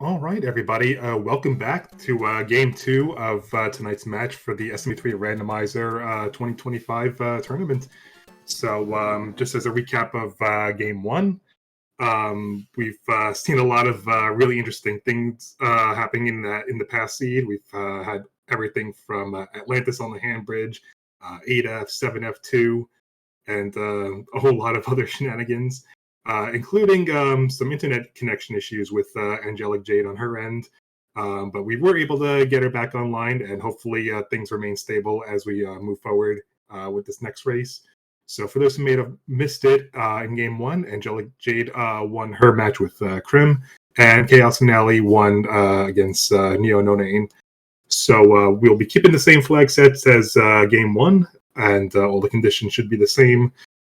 All right, everybody. Welcome back to game two of tonight's match for the SMB3 Randomizer 2025 tournament. So, just as a recap of game one, we've seen a lot of really interesting things happening in the past seed. We've had everything from Atlantis on the Handbridge, 8F, 7F2, and a whole lot of other shenanigans. Including some internet connection issues with AngelicJade on her end. But we were able to get her back online, and hopefully things remain stable as we move forward with this next race. So for those who may have missed it, in game one, AngelicJade won her match with Crim, and Cha0sFinale won against Neononane. So we'll be keeping the same flag sets as game one, and all the conditions should be the same.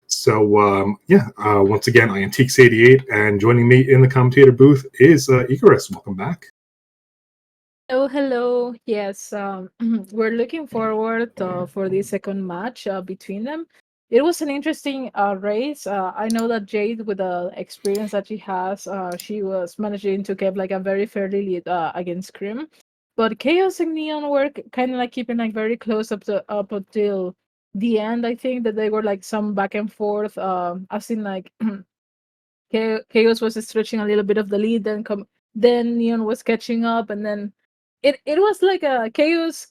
So, once again, I am Cha0sFinale, and joining me in the commentator booth is Icarus. Welcome back. Oh, hello. Yes, we're looking forward for the second match between them. It was an interesting race. I know that Jade, with the experience that she has, she was managing to get like a very fairly lead against Crim. But Chaos and Neon were kind of like keeping like very close up until the end. I think that they were like some back and forth. As in like Chaos was stretching a little bit of the lead, then Neon was catching up, and then it was like a Chaos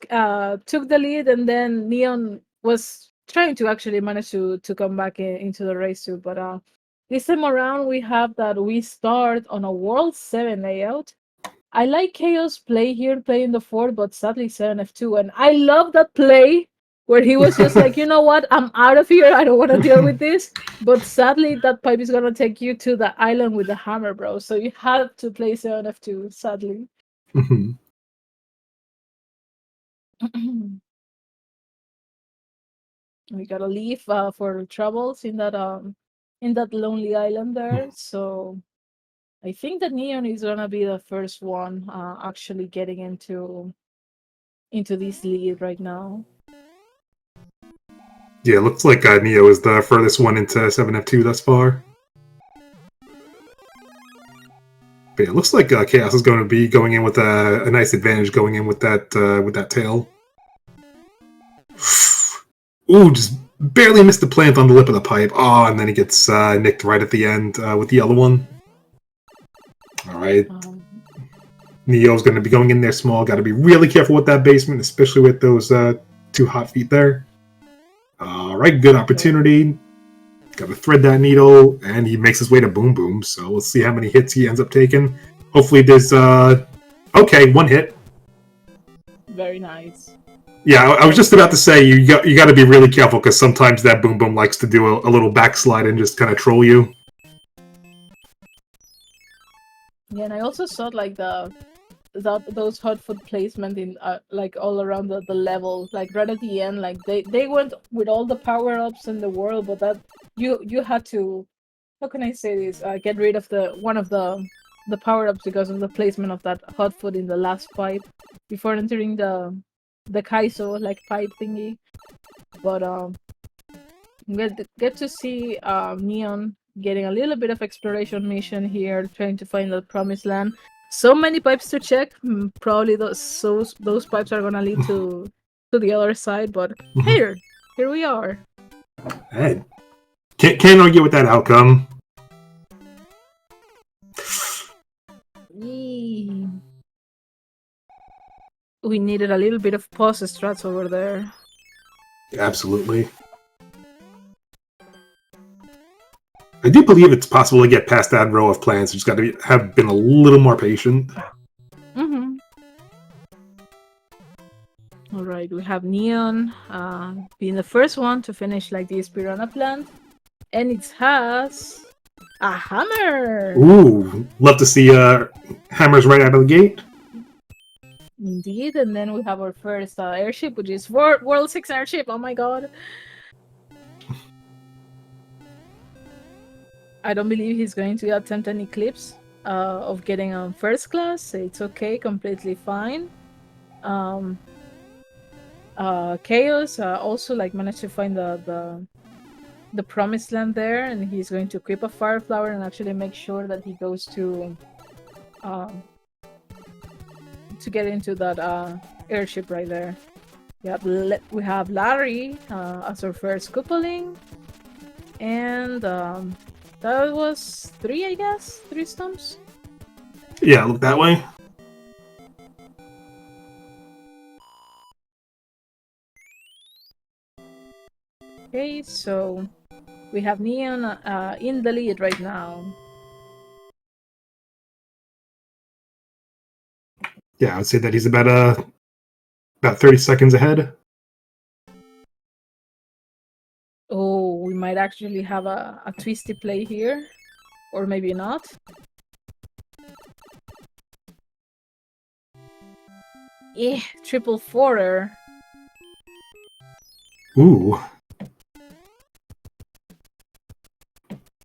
took the lead, and then Neon was trying to actually manage to come back into the race too. But this time around, we have that we start on a World 7 layout. I like Chaos play here, playing the 4, but sadly 7F2, and I love that play where he was just like, you know what, I'm out of here, I don't want to deal with this. But sadly, that pipe is gonna take you to the island with the hammer, bro. So you have to play 7F2, sadly. We gotta leave for troubles in that lonely island there. So I think that Neon is gonna be the first one actually getting into this lead right now. Yeah, it looks like Neo is the furthest one into 7F2 thus far. But yeah, it looks like Chaos is going to be going in with a nice advantage going in with that tail. Ooh, just barely missed the plant on the lip of the pipe. Oh, and then he gets nicked right at the end with the other one. All right. Neo's going to be going in there small. Got to be really careful with that basement, especially with those two hot feet there. All right, good opportunity. Got to thread that needle, and he makes his way to Boom Boom. So we'll see how many hits he ends up taking. Hopefully there's... okay, one hit. Very nice. Yeah, I was just about to say, you got to be really careful, because sometimes that Boom Boom likes to do a little backslide and just kind of troll you. Yeah, and I also saw like those hot foot placement in like all around the level, like right at the end, like they went with all the power-ups in the world, but that you had to, how can I say this, get rid of one of the power-ups because of the placement of that hot foot in the last pipe before entering the Kaiso like pipe thingy. But get to see Neon getting a little bit of exploration mission here, trying to find the promised land. So many pipes to check. Probably those pipes are gonna lead to the other side. But here we are. Hey, can't argue with that outcome. We needed a little bit of pause strats over there. Absolutely. I do believe it's possible to get past that row of plants. You just got to have been a little more patient. All right, we have Neon being the first one to finish like this piranha plant, and it has a hammer. Ooh, love to see hammers right out of the gate. Indeed, and then we have our first airship, which is World 6 airship. Oh my god. I don't believe he's going to attempt an eclipse of getting on first class. It's okay, completely fine. Chaos also like managed to find the promised land there, and he's going to equip a fire flower and actually make sure that he goes to to get into that airship right there. We have Larry as our first coupling, and that was 3, I guess, 3 stumps. Yeah, look that way. Okay, so we have Neon in the lead right now. Yeah, I would say that he's about 30 seconds ahead. Oh, we might actually have a twisty play here, or maybe not. Yeah, triple forter. Ooh.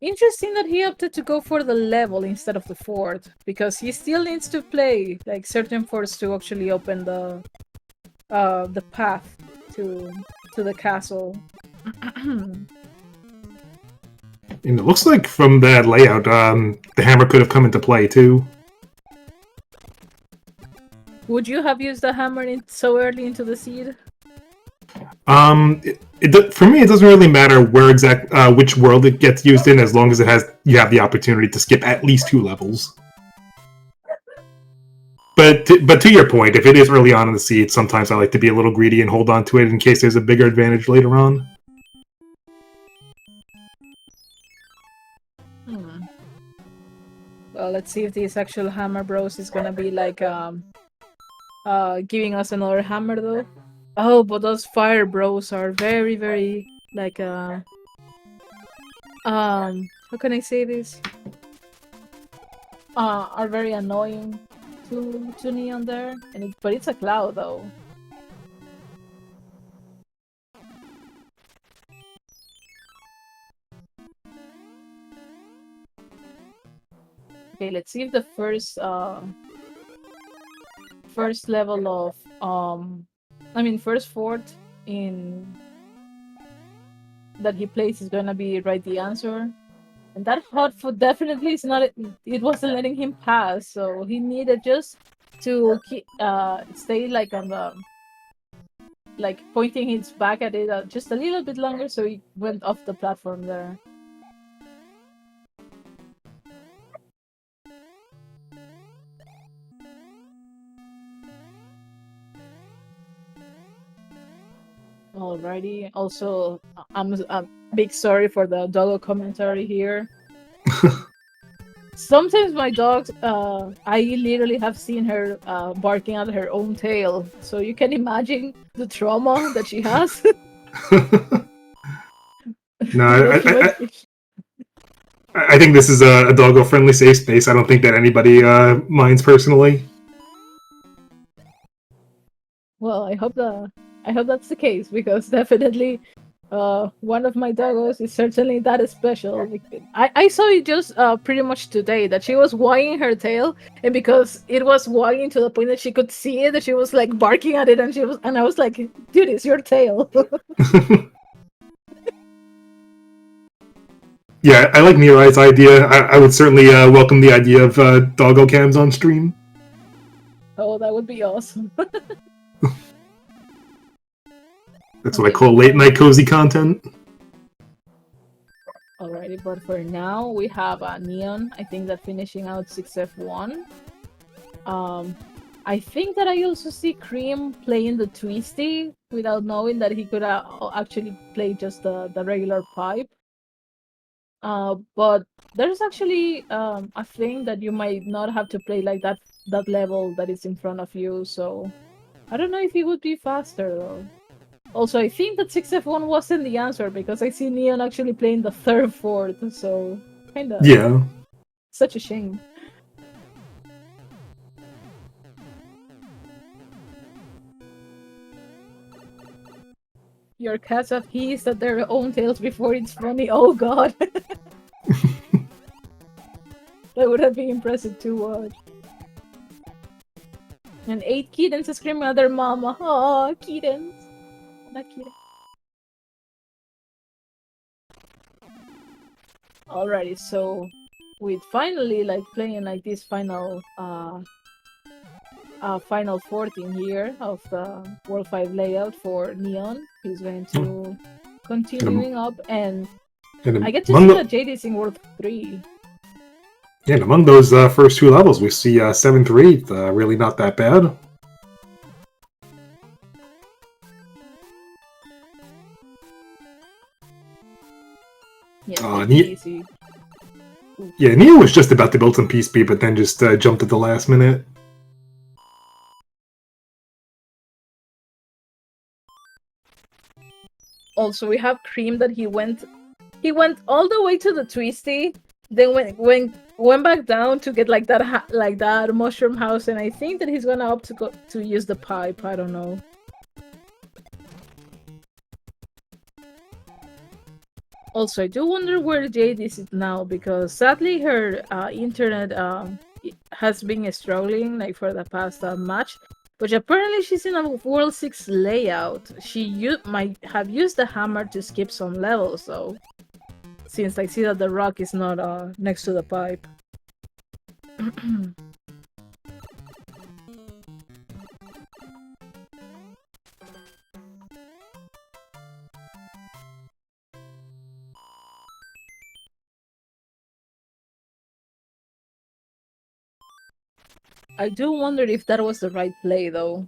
Interesting that he opted to go for the level instead of the fort, because he still needs to play like certain forts to actually open the path to the castle. And it looks like from that layout, the hammer could have come into play too. Would you have used the hammer so early into the seed? For me, it doesn't really matter where which world it gets used in, as long as you have the opportunity to skip at least 2 levels. But to your point, if it is early on in the seed, sometimes I like to be a little greedy and hold on to it in case there's a bigger advantage later on. Well, let's see if this actual hammer bros is gonna be like giving us another hammer though. Oh, but those fire bros are very, very like how can I say this? Are very annoying to Neon there, but it's a cloud though. Okay, let's see if the first level of first fort in that he plays is gonna be right the answer. And that hot foot definitely is not. It wasn't letting him pass, so he needed just to stay like on the pointing his back at it just a little bit longer, so he went off the platform there. Alrighty. Also, I'm a big sorry for the doggo commentary here. Sometimes my dogs, I literally have seen her barking at her own tail, so you can imagine the trauma that she has. No, I think this is a doggo-friendly safe space. I don't think that anybody minds personally. Well, I hope that's the case, because definitely one of my doggos is certainly that special. I saw it just pretty much today that she was wagging her tail, and because it was wagging to the point that she could see it, that she was like barking at it, and I was like, dude, it's your tail. Yeah, I like Nirai's idea. I would certainly welcome the idea of doggo cams on stream. Oh, that would be awesome. That's what I call late night cozy content. Alrighty, but for now we have Neon. I think that finishing out 6F1. I think that I also see Crim playing the twisty without knowing that he could actually play just the regular pipe. But there's actually a thing that you might not have to play like that level that is in front of you. So I don't know if it would be faster though. Also, I think that 6F1 wasn't the answer, because I see Neon actually playing the third fort, so kinda... Yeah. Such a shame. Your cats have hissed at their own tails before it's funny. Oh god! That would have been impressive to watch. And 8 kittens screaming at their mama. Oh, kittens! Not kittens. Alrighty, so with finally like playing like this final final 14 here of the World 5 layout for Neon. He's going to continuing up, and I get to see that Jade is in World 3. Yeah, and among those first two levels, we see 7-3, really not that bad. Yeah, easy. Yeah, Neo was just about to build some peace speed, but then just jumped at the last minute. Also, we have Crim that he went all the way to the twisty, then went back down to get like that mushroom house, and I think that he's gonna opt to use the pipe. I don't know. Also, I do wonder where Jade is now, because sadly her internet has been struggling like for the past match. But apparently she's in a World 6 layout. She might have used the hammer to skip some levels, though. Since I see that the rock is not next to the pipe. I do wonder if that was the right play, though.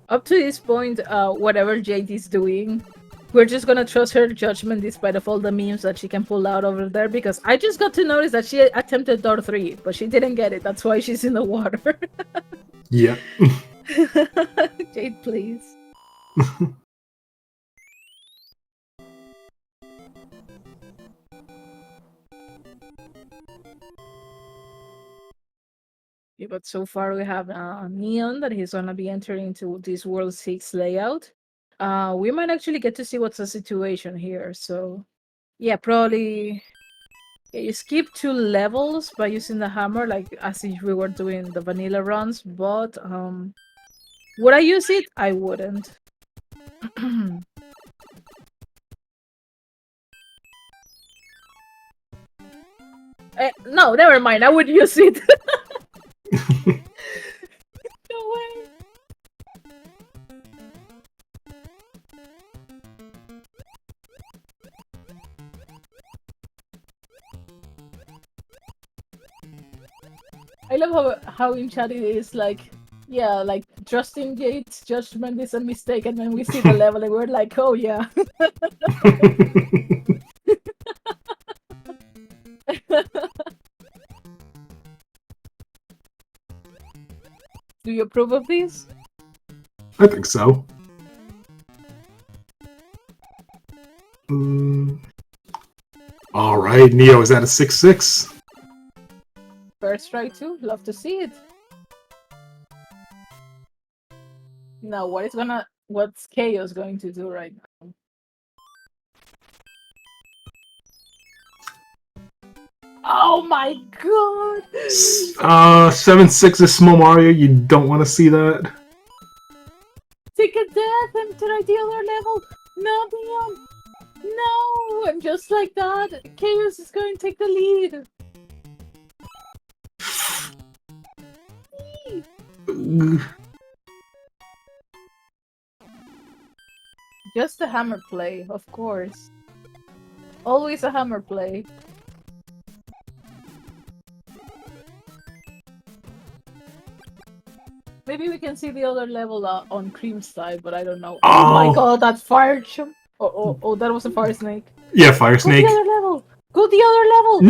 Up to this point, whatever Jade is doing, we're just gonna trust her judgment despite of all the memes that she can pull out over there, because I just got to notice that she attempted door 3, but she didn't get it. That's why she's in the water. Yeah. Jade, please. Yeah, but so far we have Neon that he's gonna be entering into this World 6 layout. We might actually get to see what's the situation here. So, yeah, probably you skip 2 levels by using the hammer, like as if we were doing the vanilla runs. But would I use it? I wouldn't. No, never mind. I would use it. No way. I love how in chat it is like, yeah, like trusting Jade's judgment is a mistake, and then we see the level and we're like, oh yeah. Do you approve of this? I think so. Alright, Neo is at a 6-6. First try too. Love to see it. Now, what's Chaos going to do right now? Oh my god! 7-6 is Small Mario. You don't want to see that. Take a death and try the other level. No, Neon. No, and just like that, Chaos is going to take the lead. Just a hammer play, of course. Always a hammer play. Maybe we can see the other level on Crim's side, but I don't know. Oh my god, that fire jump! Oh, that was a fire snake. Yeah, fire snake. Go the other level! Go the other level!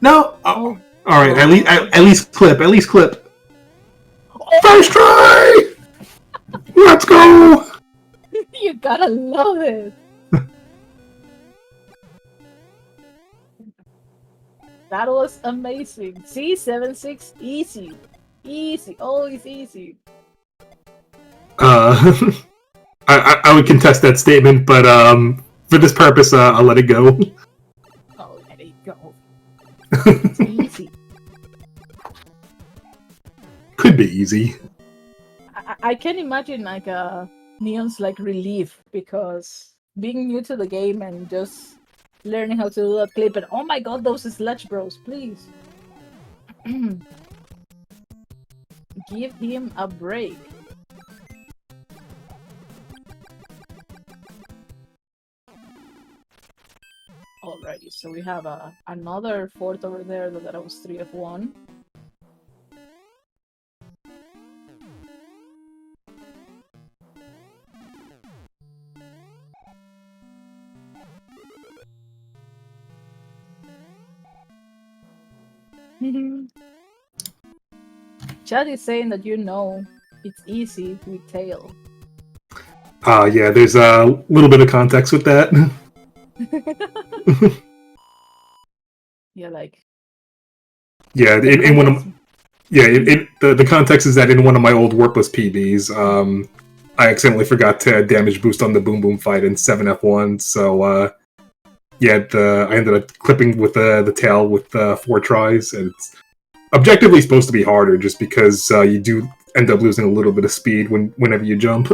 No! Oh. Alright, at least clip. Oh. First try! Let's go! You gotta love it! That was amazing. See, 7-6, easy. Easy, always easy. I would contest that statement, but for this purpose, I'll let it go. I'll let it go. It's easy. Could be easy. I can imagine like Neon's like relief because being new to the game and just learning how to do that clip and oh my god, those sledge bros, please. Give him a break. Alrighty, so we have another fort over there that was 3 of 1. Chad is saying that it's easy with tail. Yeah, there's a little bit of context with that. Yeah, like. Yeah, in one of the context is that in one of my old worthless PBs, I accidentally forgot to damage boost on the Boom Boom fight in 7F1, so yeah, I ended up clipping with the tail with 4 tries, and it's objectively supposed to be harder just because you do end up losing a little bit of speed whenever you jump.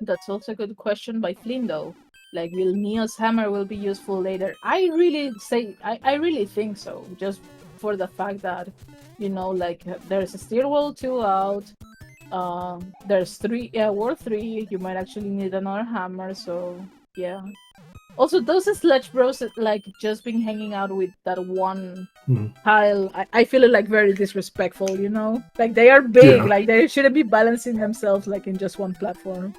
That's also a good question by Flynn, though. Like, will Neo's hammer will be useful later? I really think so. Just for the fact that, like, there's a Steel Wall 2 out. There's World 3. You might actually need another hammer, so yeah. Also, those sledge bros, like, just been hanging out with that one tile, I feel it, like, very disrespectful, Like, they are big, like, they shouldn't be balancing themselves, like, in just one platform.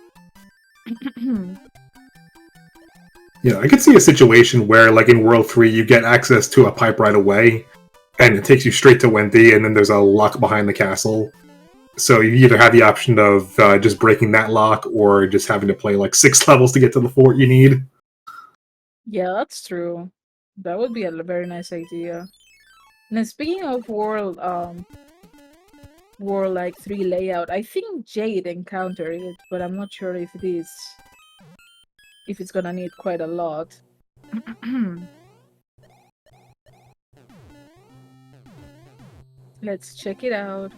Yeah, I could see a situation where, like, in World 3, you get access to a pipe right away, and it takes you straight to Wendy, and then there's a lock behind the castle. So you either have the option of just breaking that lock, or just having to play, like, 6 levels to get to the fort you need. Yeah, that's true. That would be a very nice idea. And then speaking of World like 3 layout, I think Jade encountered it, but I'm not sure if it's gonna need quite a lot. Let's check it out.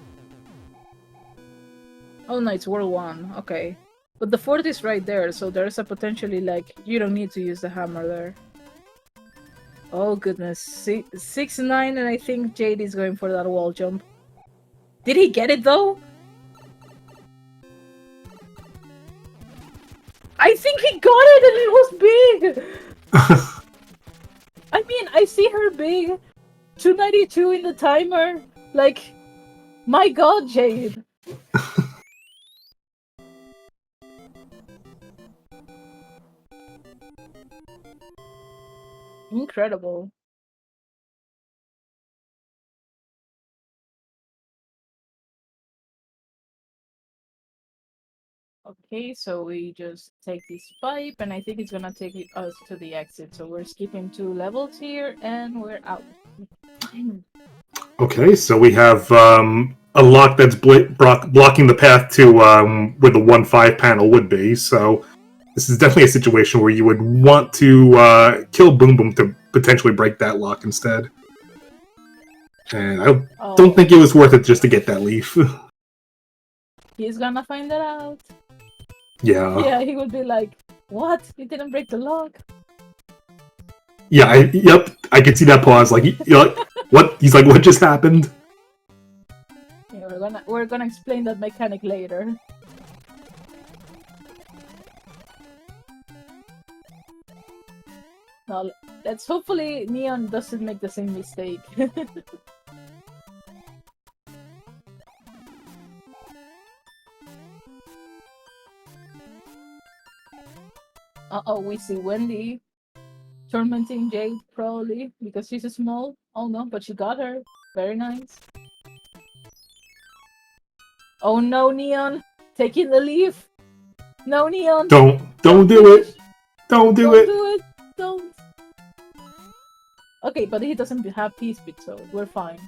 Oh no, it's World 1, okay. But the fort is right there, so there's a potentially, like, you don't need to use the hammer there. Oh goodness, 6-9, and I think Jade is going for that wall jump. Did he get it though? I think he got it and it was big! I mean, I see her big. 292 in the timer. Like, my god, Jade. Incredible. Okay, so we just take this pipe, and I think it's gonna take us to the exit. So we're skipping 2 levels here, and we're out. Okay, so we have a lock that's blocking the path to where the 1-5 panel would be. So this is definitely a situation where you would want to kill Boom Boom to potentially break that lock instead. And I don't think it was worth it just to get that leaf. He's gonna find that out. Yeah. Yeah, he would be like, what? You didn't break the lock? Yeah, I could see that pause. Like, you're like, what? He's like, what just happened? Yeah, we're gonna explain that mechanic later. Now, let's hopefully Neon doesn't make the same mistake. Uh-oh, we see Wendy tormenting Jade, probably, because she's small. Oh no, but she got her. Very nice. Oh no, Neon! Taking the leaf! No, Neon! Don't do it! Don't do it! Don't! Okay, but he doesn't have P-Speed, so we're fine,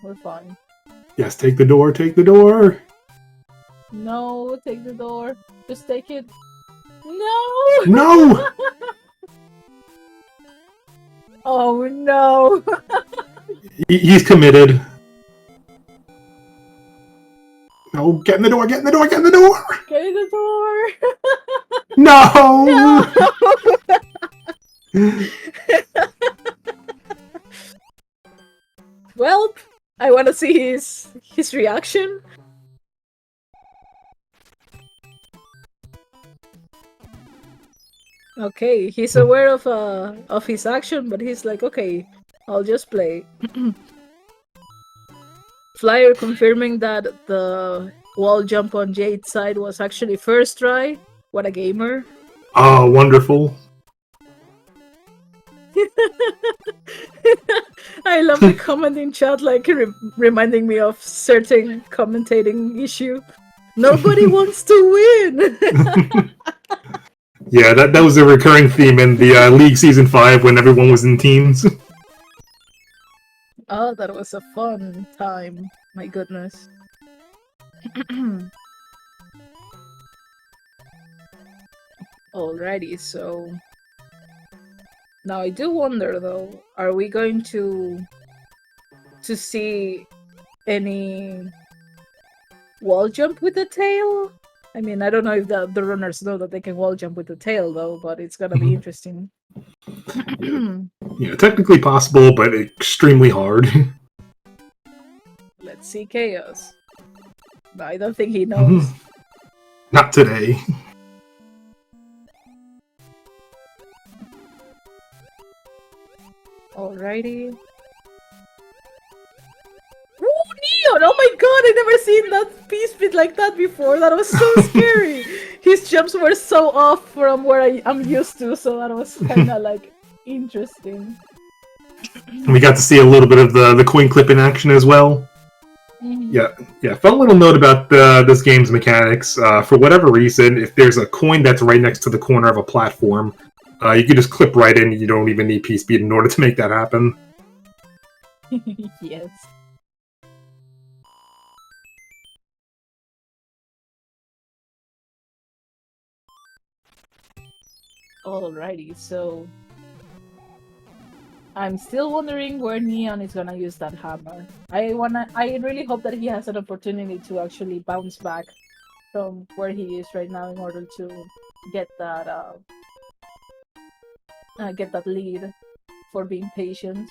Yes, take the door, take the door! No, take the door. Just take it. No! No! Oh no! He's committed. No, get in the door, get in the door, get in the door! Get in the door! No! No! Well, I want to see his reaction. Okay, he's aware of his action, but he's like, okay, I'll just play. Flyer confirming that the wall jump on Jade's side was actually first try. What a gamer. Oh, wonderful. I love the comment in chat, like reminding me of certain commentating issue. Nobody wants to win. Yeah, that was a recurring theme in the League Season 5 when everyone was in teams. Oh, that was a fun time. My goodness. Alrighty, so... Now I do wonder though, are we going to see any wall jump with the tail? I mean, I don't know if the runners know that they can wall jump with the tail though, but it's gonna be interesting. Yeah, technically possible, but extremely hard. Let's see Chaos. No, I don't think he knows. Not today. Alrighty. Oh, Neon! Oh my god, I never seen that piece bit like that before. That was so scary. His jumps were so off from where I'm used to, so that was kind of like interesting. We got to see a little bit of the coin clip in action as well. Yeah. Fun little note about this game's mechanics. For whatever reason, if there's a coin that's right next to the corner of a platform, you can just clip right in. You don't even need P-Speed in order to make that happen. Yes. Alrighty, so... I'm still wondering where Neon is gonna use that hammer. I really hope that he has an opportunity to actually bounce back from where he is right now in order to get that lead for being patient.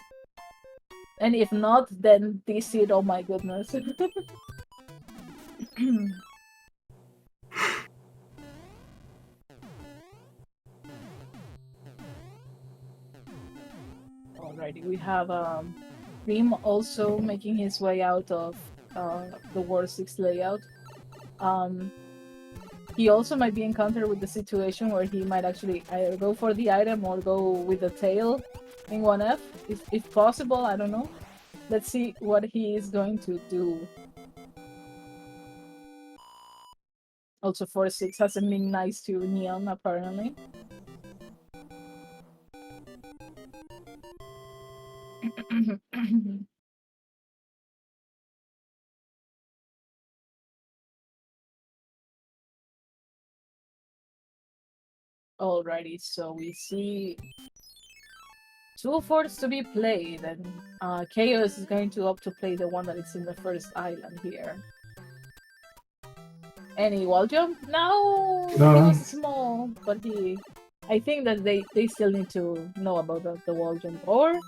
And if not, then DC it. Oh my goodness. Alrighty, we have Crim also making his way out of the War 6 layout. He also might be encountered with the situation where he might actually either go for the item or go with the tail in 1F, if possible, I don't know. Let's see what he is going to do. Also 4-6 hasn't been nice to Neon, apparently. Alrighty, so we see 2 forts to be played, and Chaos is going to opt to play the one that is in the first island here. Any wall jump? No! He was small, but I think that they still need to know about the wall jump. Or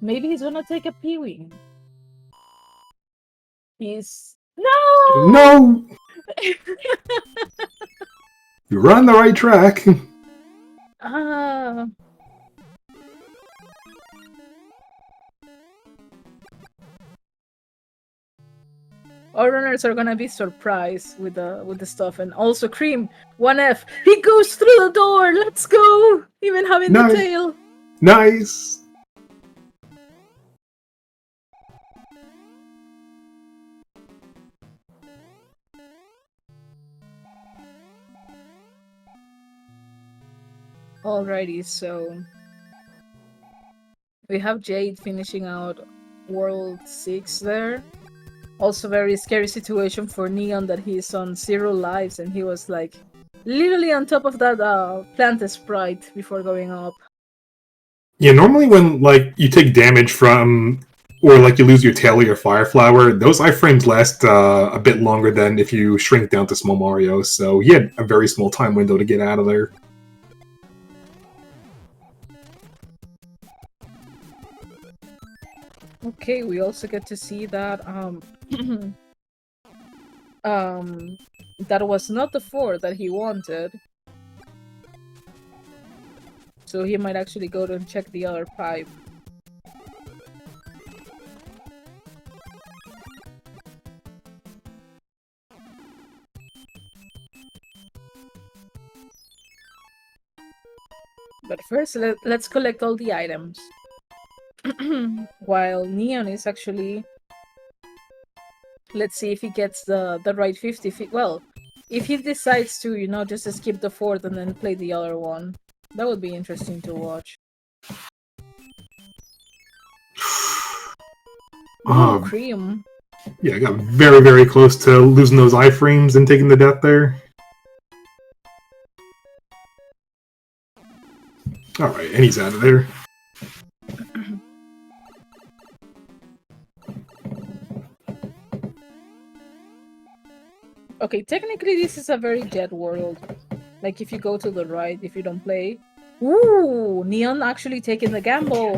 maybe he's gonna take a P-Wing. He's... No! No! You're on the right track. Our runners are gonna be surprised with the stuff, and also Crim 1F. He goes through the door. Let's go. Even having the tail. Nice. Alrighty, so we have Jade finishing out World 6 there. Also very scary situation for Neon that he's on 0 lives and he was like literally on top of that plant sprite before going up. Yeah, normally when like you take damage from, or like you lose your tail or your fire flower, those iframes last a bit longer than if you shrink down to small Mario. So he had a very small time window to get out of there. Okay, we also get to see that that was not the 4 that he wanted. So he might actually go to check the other pipe. But first, let's collect all the items. While Neon is actually... Let's see if he gets the right 50 feet. Well, if he decides to, you know, just skip the 4th and then play the other one. That would be interesting to watch. Ooh, Crim. Yeah, I got very, very close to losing those iframes and taking the death there. Alright, and he's out of there. Okay, technically this is a very dead world. Like, if you go to the right, if you don't play... Ooh! Neon actually taking the gamble!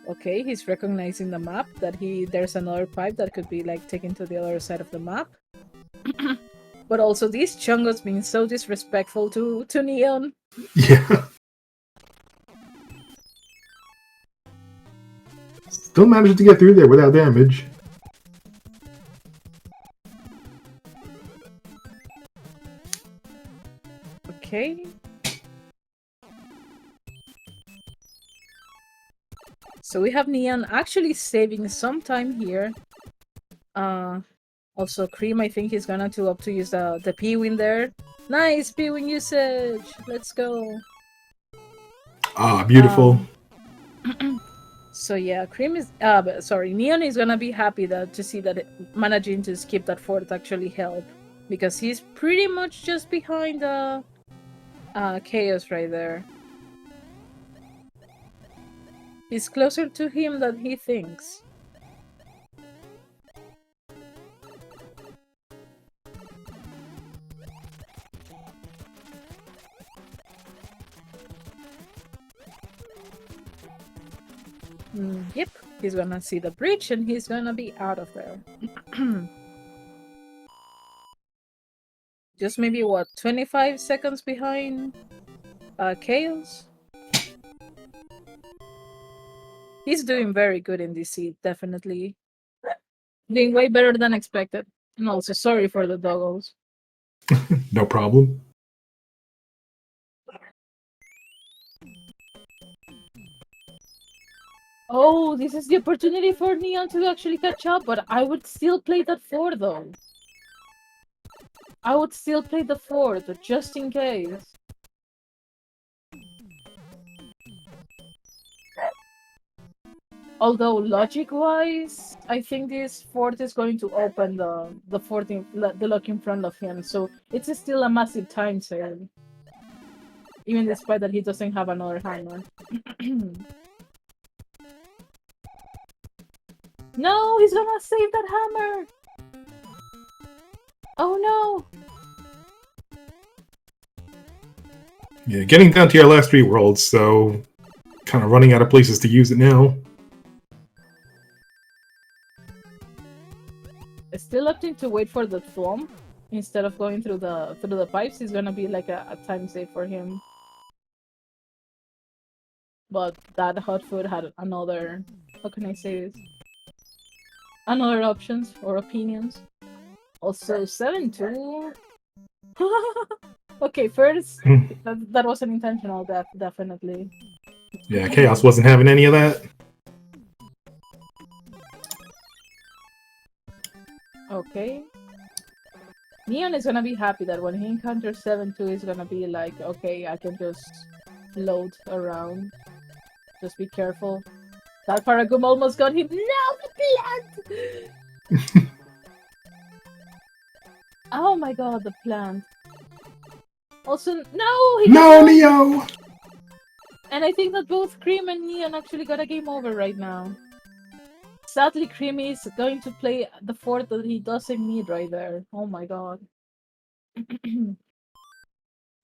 Okay, he's recognizing the map, that there's another pipe that could be, like, taken to the other side of the map. But also, these chungos being so disrespectful to Neon. Yeah. Still managed to get through there without damage. Okay. So we have Neon actually saving some time here. Also Crim, I think he's gonna opt to use the P-Win there. Nice P-Win usage! Let's go! Ah, beautiful. So yeah, Crim is... sorry, Neon is gonna be happy to see that managing to skip that 4th actually helped. Because he's pretty much just behind Chaos right there. He's closer to him than he thinks. Yep, he's gonna see the bridge and he's gonna be out of there. Just maybe, what, 25 seconds behind Chaos? He's doing very good in this seat, definitely. Doing way better than expected. And also, sorry for the doggos. No problem. Oh, this is the opportunity for Neon to actually catch up, but I would still play that 4 though. I would still play the 4th, just in case. Although logic-wise, I think this 4th is going to open the 4th the lock in front of him, so it's still a massive time save. Even despite that he doesn't have another hammer. No, he's gonna save that hammer! Oh no! Yeah, getting down to your last 3 worlds, so kind of running out of places to use it now. Still opting to wait for the thwomp instead of going through the pipes is gonna be like a time save for him. But that hot food had another, how can I say this? Another options or opinions. Also 7-2. Okay, first that was an intentional death, definitely. Yeah, Chaos wasn't having any of that. Okay. Neon is gonna be happy that when he encounters 7-2, he's gonna be like, okay, I can just load around. Just be careful. That Paragum almost got him. No, the plant! Oh my god, the plant. Also, no! He No, got Neo! And I think that both Crim and Neon actually got a game over right now. Sadly, Crim is going to play the fort that he doesn't need right there. Oh my god.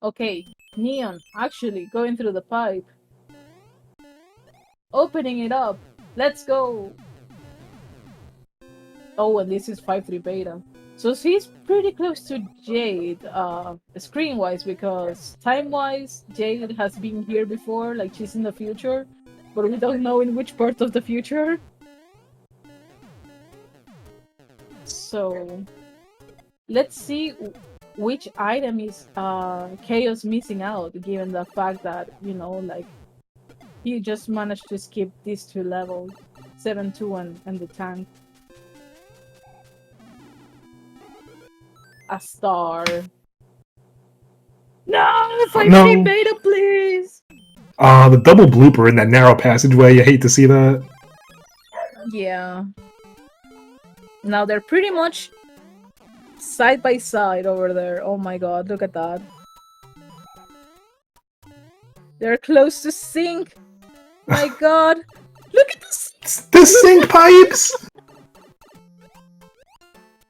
Okay, Neon, actually, going through the pipe. Opening it up. Let's go! Oh, and this is 5-3 beta. So she's pretty close to Jade, screen-wise, because time-wise, Jade has been here before, like she's in the future, but we don't know in which part of the future. So, let's see which item is Chaos missing out, given the fact that, you know, like, he just managed to skip these two levels, 7-2 and the tank. A star. No! 5-3 beta, please! The double blooper in that narrow passageway, I hate to see that. Yeah. Now they're pretty much side by side over there. Oh my god, look at that. They're close to sync. My god. Look at this! The sync pipes!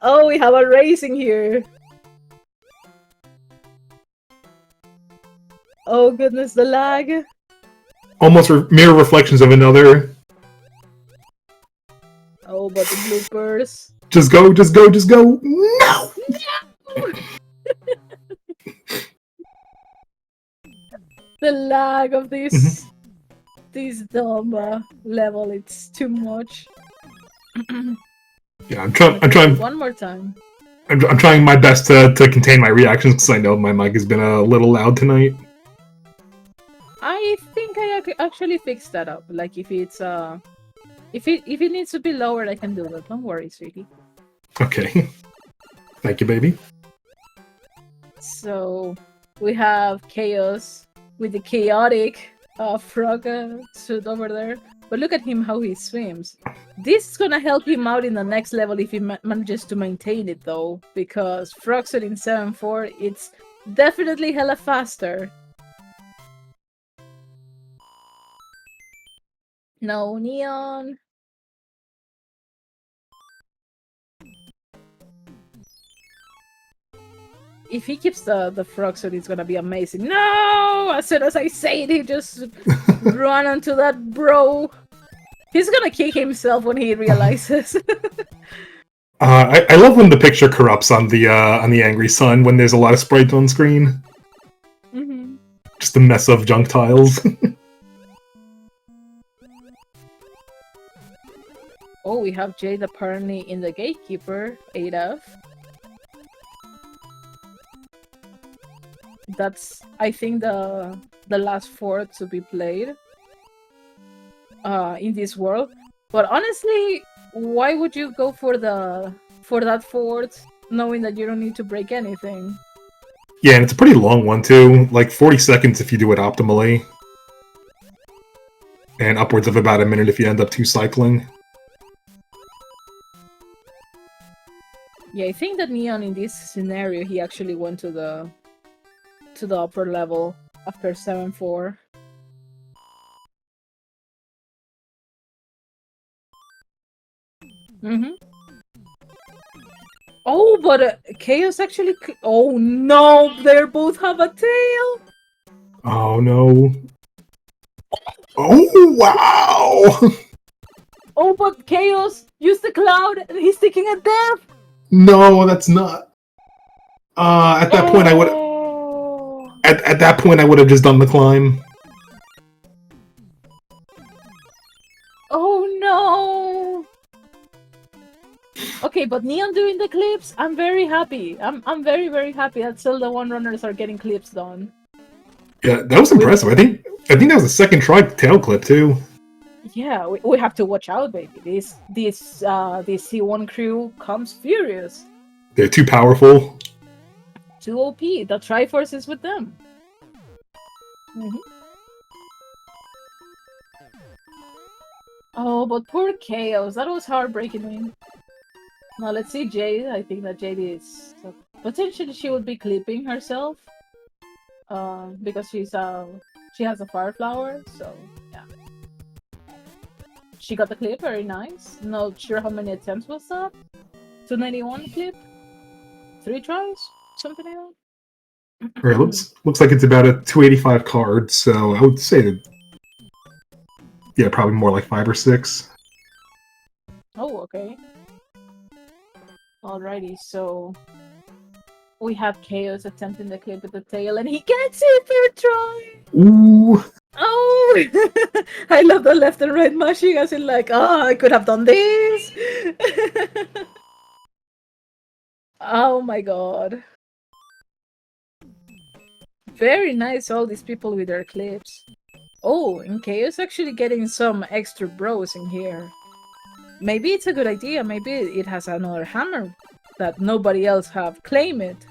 Oh, we have a racing here. Oh goodness, the lag. Almost mirror reflections of another. Oh, but the bloopers. Just go, just go, just go. No! No! The lag of this dumb level, it's too much. Yeah, I'm trying. One more time. I'm trying my best to contain my reactions because I know my mic has been a little loud tonight. I think I actually fixed that up. Like if it's if it needs to be lowered, I can do that. Don't worry, sweetie. Okay. Thank you, baby. So we have Chaos with the chaotic frog suit over there. But look at him how he swims. This is gonna help him out in the next level if he manages to maintain it though, because frog suit in 7-4, it's definitely hella faster. No, Neon. If he keeps the frog suit, it's gonna be amazing. No! As soon as I say it, he just run onto that bro. He's gonna kick himself when he realizes. I love when the picture corrupts on the angry sun when there's a lot of sprites on screen. Mm-hmm. Just a mess of junk tiles. Oh, we have Jade apparently in the gatekeeper, 8F. That's, I think, the last fort to be played in this world. But honestly, why would you go for that fort knowing that you don't need to break anything? Yeah, and it's a pretty long one too, like 40 seconds if you do it optimally. And upwards of about a minute if you end up 2 cycling. Yeah, I think that Neon in this scenario, he actually went to the upper level after 7-4. Mm-hmm. Oh, but Chaos actually... Oh no, they both have a tail! Oh no. Oh wow! Oh, but Chaos used the cloud and he's taking a death! No, that's not... at that point I would... At that point I would have just done the climb. Oh no! Okay, but Neon doing the clips, I'm very happy. I'm very, very happy that still the one runners are getting clips done. Yeah, that was impressive. I think that was the second try tail clip too. Yeah, we have to watch out, baby. This C1 crew comes furious. They're too powerful. Too OP. The Triforce is with them. Mm-hmm. Oh, but poor Chaos. That was heartbreaking. Now let's see Jade. I think that Jade is Potentially, she would be clipping herself. Because she has a fire flower, so yeah. She got the clip, very nice. Not sure how many attempts was that. 291 clip? 3 tries? Something like that? Or it looks like it's about a 285 card, so I would say that, yeah, probably more like 5 or 6. Oh, okay. Alrighty, so we have Chaos attempting the clip with the tail, and he gets it third try! Ooh! Oh! I love the left and right mashing as in like, oh, I could have done this! Oh my god. Very nice, all these people with their clips. Oh, and Chaos actually getting some extra bros in here. Maybe it's a good idea, maybe it has another hammer that nobody else have claimed it.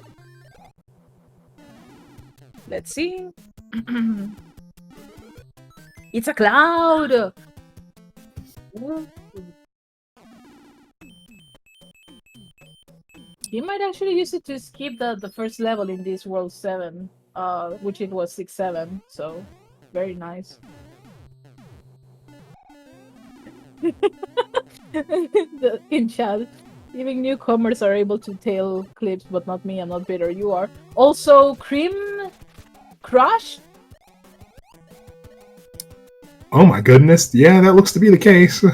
Let's see. It's a cloud! He might actually use it to skip the first level in this World 7, which it was 6-7, so very nice. In chat, even newcomers are able to tail clips, but not me, I'm not bitter, you are. Also, Crim Crush? Oh my goodness, yeah, that looks to be the case.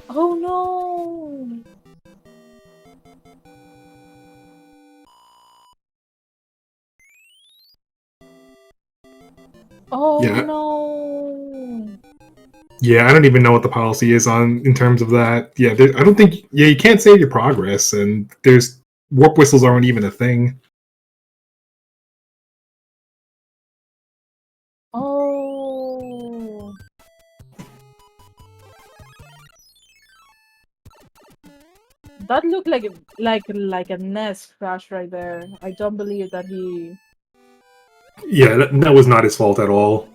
Oh no! Oh Yeah. no! Yeah, I don't even know what the policy is on in terms of that. Yeah, I don't think. Yeah, you can't save your progress, and there's warp whistles aren't even a thing. Oh! That looked like a nest crash right there. I don't believe that he. Yeah, that was not his fault at all.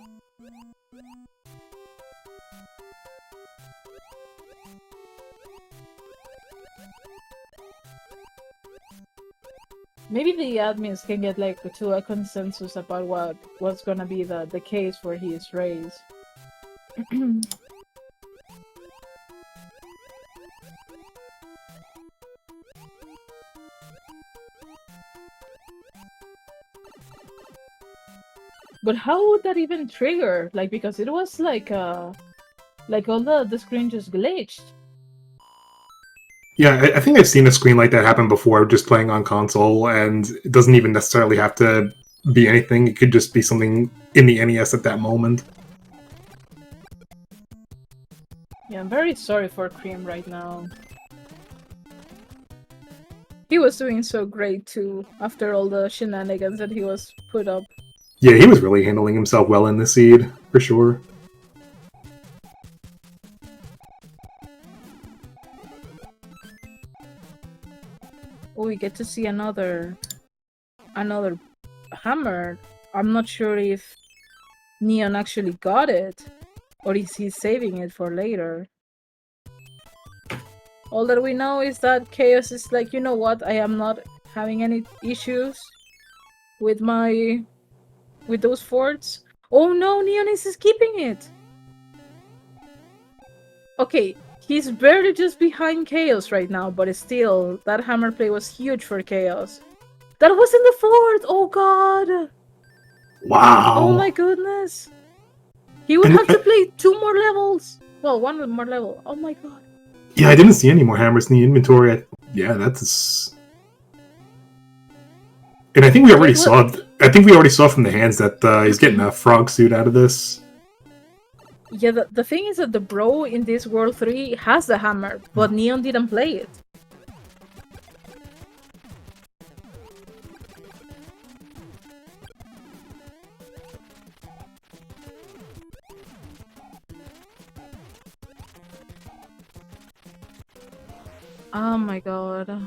Maybe the admins can get like to a consensus about what's gonna be the case for his raise. But how would that even trigger? Like, because it was like all the screen just glitched. Yeah, I think I've seen a screen like that happen before, just playing on console, and it doesn't even necessarily have to be anything. It could just be something in the NES at that moment. Yeah, I'm very sorry for Crim right now. He was doing so great too, after all the shenanigans that he was put up. Yeah, he was really handling himself well in this seed, for sure. Oh, we get to see another hammer. I'm not sure if Neon actually got it, or is he saving it for later. All that we know is that Chaos is like, you know what, I am not having any issues with those forts. Oh no, Neon is skipping it! Okay, he's barely just behind Chaos right now, but still, that hammer play was huge for Chaos. That was in the fort! Oh god! Wow! Oh my goodness! He would have to play 2 more levels! Well, 1 more level. Oh my god. Yeah, I didn't see any more hammers in the inventory. Yeah, that's... And I think we already saw. I think we already saw from the hands that he's getting a frog suit out of this. Yeah, the thing is that the bro in this World 3 has the hammer, but Neon didn't play it. Oh my god.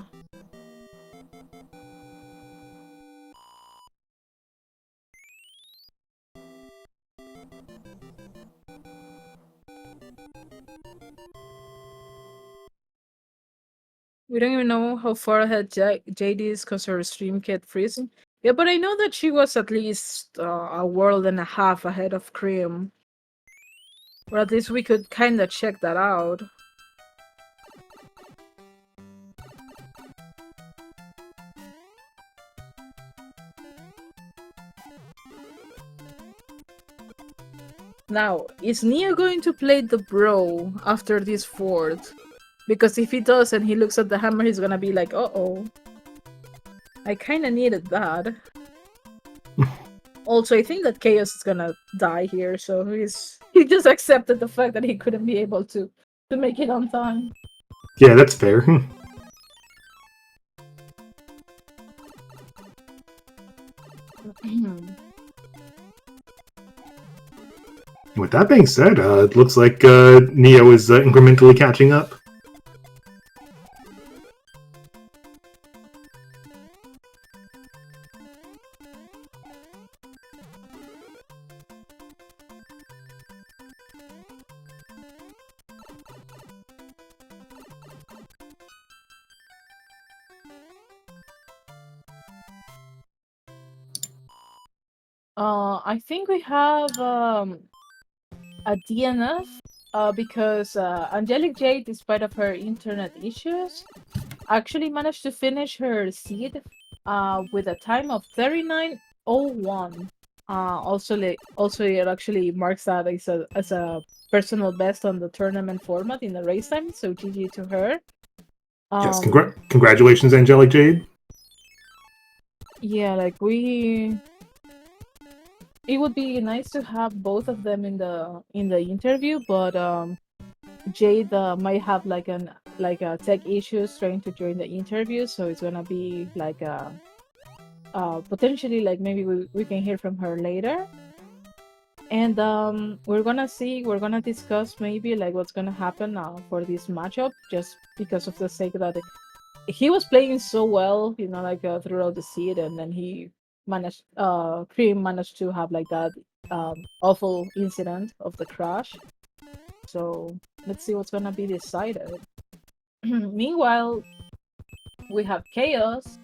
We don't even know how far ahead Jade is because her stream kept freezing. Yeah, but I know that she was at least a world and a half ahead of Crim. Or at least we could kinda check that out. Now, is Neo going to play the bro after this fort? Because if he does and he looks at the hammer, he's gonna be like, uh-oh. I kinda needed that. Also, I think that Cha0s is gonna die here, so he just accepted the fact that he couldn't be able to make it on time. Yeah, that's fair. With that being said, it looks like Neo is incrementally catching up. I think we have a DNF because AngelicJade, despite of her internet issues, actually managed to finish her seed with a time of 39:01. Also, it actually marks that as a personal best on the tournament format in the race time. So GG to her. Yes, congratulations, AngelicJade. Yeah, like it would be nice to have both of them in the interview, but Jade might have like a tech issues trying to join the interview, so it's gonna be like a potentially like maybe we can hear from her later. And we're gonna discuss maybe like what's gonna happen for this matchup, just because of the sake that he was playing so well, you know, like throughout the seed, and then he managed Crim managed to have like that awful incident of the crash. So let's see what's gonna be decided. Meanwhile, we have Cha0s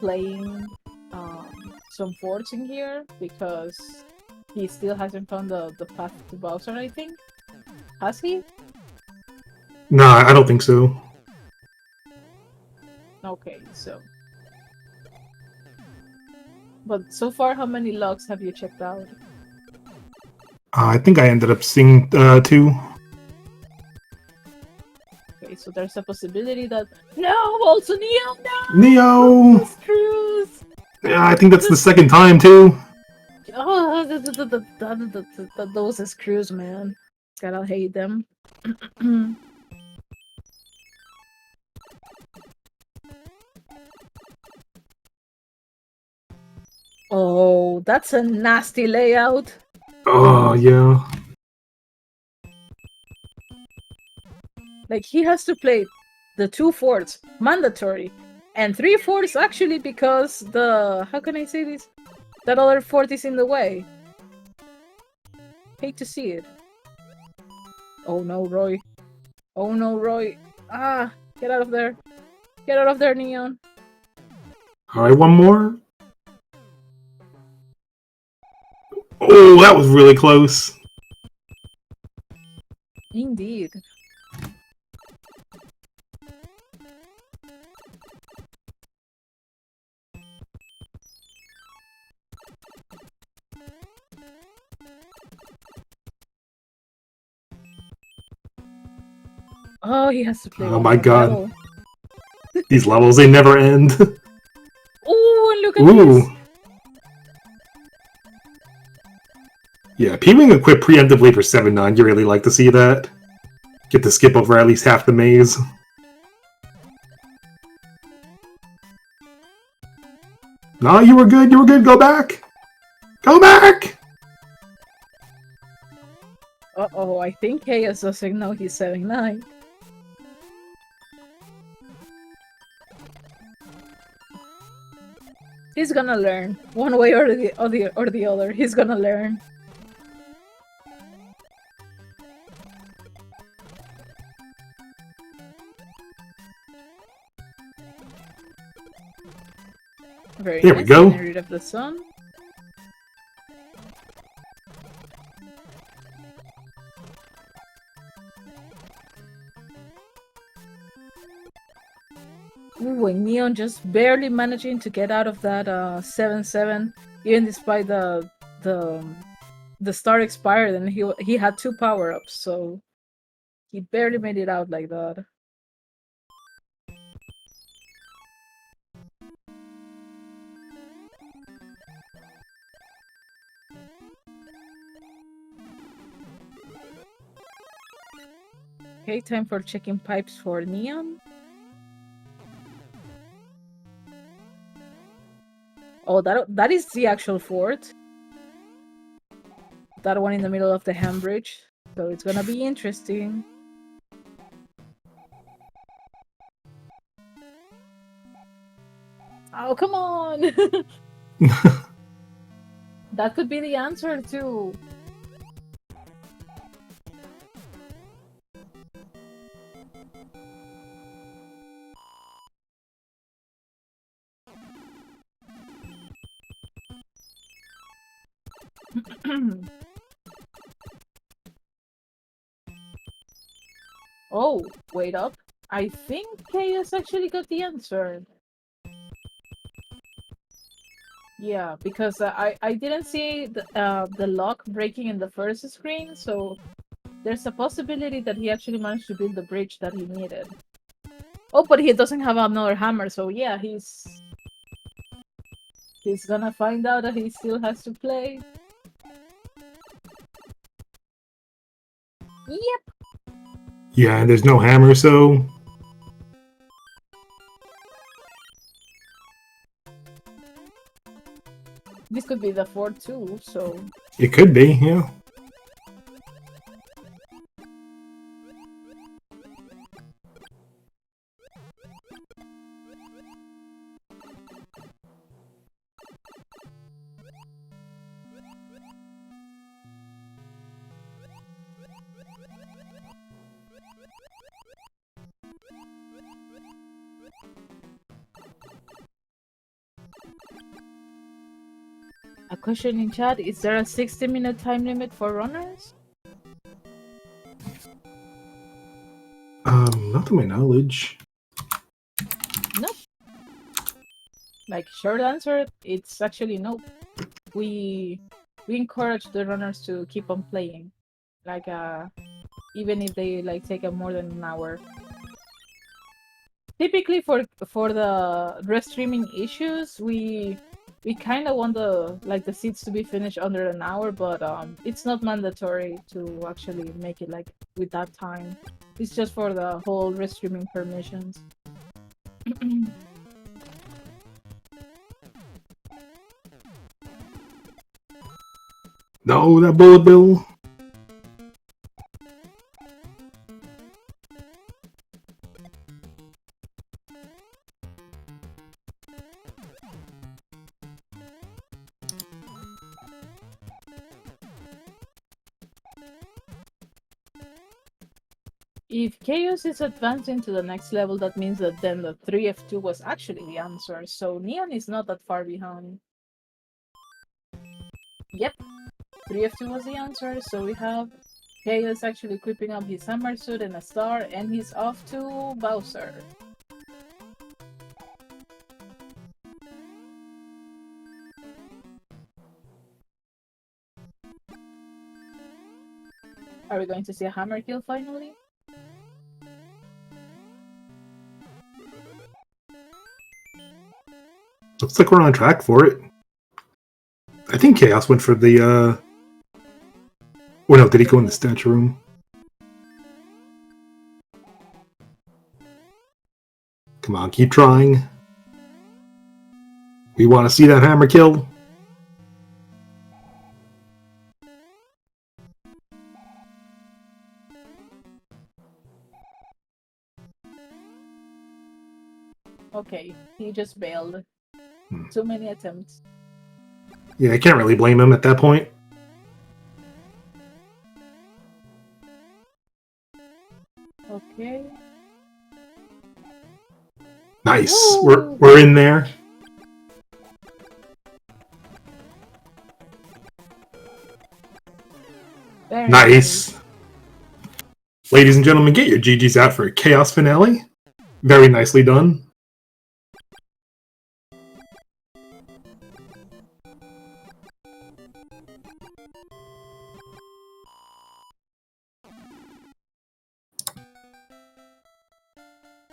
playing some forts in here because he still hasn't found the path to Bowser, I think. Has he? No, I don't think so. Okay, so. But so far, how many logs have you checked out? I think I ended up seeing 2. Okay, so there's a possibility that also Neo, Neo! Screws! Yeah, I think that's the second time too. Oh, those screws, man. Gotta hate them. Oh, that's a nasty layout. Oh, yeah. Like, he has to play the 2 forts, mandatory, and 3 forts actually because how can I say this? That other fort is in the way. Hate to see it. Oh no, Roy. Oh no, Roy. Ah, get out of there. Get out of there, Neon. Alright, one more. Oh, that was really close. Indeed. Oh, he has to play. Oh my god. Level. These levels, they never end. Oh, and look at Ooh. this. Yeah, P-Wing equipped preemptively for 7-9. You really like to see that. Get to skip over at least half the maze. No, you were good, go back! Go back! Uh-oh, I think Cha0s doesn't know he's 7-9. He's gonna learn. One way or the other. He's gonna learn. Very There we nice. go. Getting rid of the sun. Ooh, and Neon just barely managing to get out of that 7-7, even despite the the star expired and he had 2 power-ups, so he barely made it out like that. Okay, time for checking pipes for Neon. Oh, that is the actual fort. That one in the middle of the handbridge. So it's gonna be interesting. Oh, come on! That could be the answer too. Oh, wait up. I think Chaos actually got the answer. Yeah, because I didn't see the lock breaking in the first screen, so there's a possibility that he actually managed to build the bridge that he needed. Oh, but he doesn't have another hammer, so yeah, he's gonna find out that he still has to play. Yep. Yeah, there's no hammer, so This could be the fort too, so it could be, yeah. a question in chat, is there a 60-minute time limit for runners? Not to my knowledge. Nope. Like, short answer, it's actually nope. We encourage the runners to keep on playing. Like, even if they like take more than an hour. Typically for the restreaming issues, we kind of want the seeds to be finished under an hour, but it's not mandatory to actually make it like with that time. It's just for the whole restreaming permissions. No, that bullet bill. If Chaos is advancing to the next level, that means that then the 3F2 was actually the answer, so Neon is not that far behind. Yep, 3F2 was the answer, so we have Chaos actually equipping up his hammer suit and a star, and he's off to Bowser. Are we going to see a hammer kill finally? Looks like we're on track for it. I think Chaos went for the, or no, did he go in the statue room? Come on, keep trying. We want to see that hammer kill. Okay, he just bailed. Too many attempts. Yeah, I can't really blame him at that point. Okay. Nice. Woo! We're in there. Nice. Ladies and gentlemen, get your GGs out for Cha0sFinale. Very nicely done.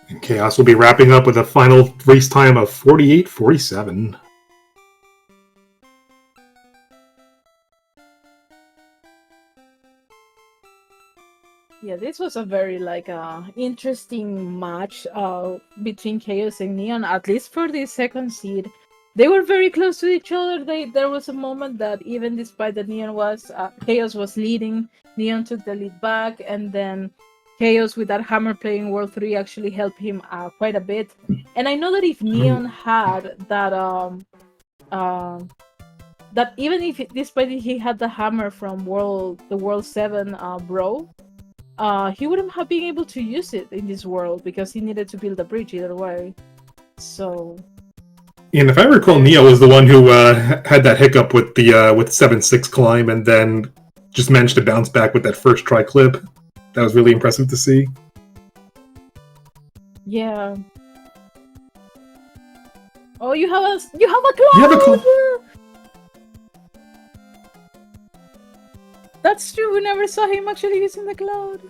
And Cha0s will be wrapping up with a final race time of 48:47. Yeah, this was a very interesting match between Chaos and Neon, at least for the second seed. They were very close to each other. There was a moment that even despite that Chaos was leading, Neon took the lead back, and then Chaos with that hammer playing World 3 actually helped him quite a bit. And I know that if Neon had that even if despite he had the hammer from the World 7 bro, he wouldn't have been able to use it in this world because he needed to build a bridge either way. So, and if I recall, Neo was the one who had that hiccup with the with 7-6 climb, and then just managed to bounce back with that first try clip. That was really impressive to see. Yeah. Oh, you have a cloud. You have a cloud. That's true. We never saw him actually using the cloud.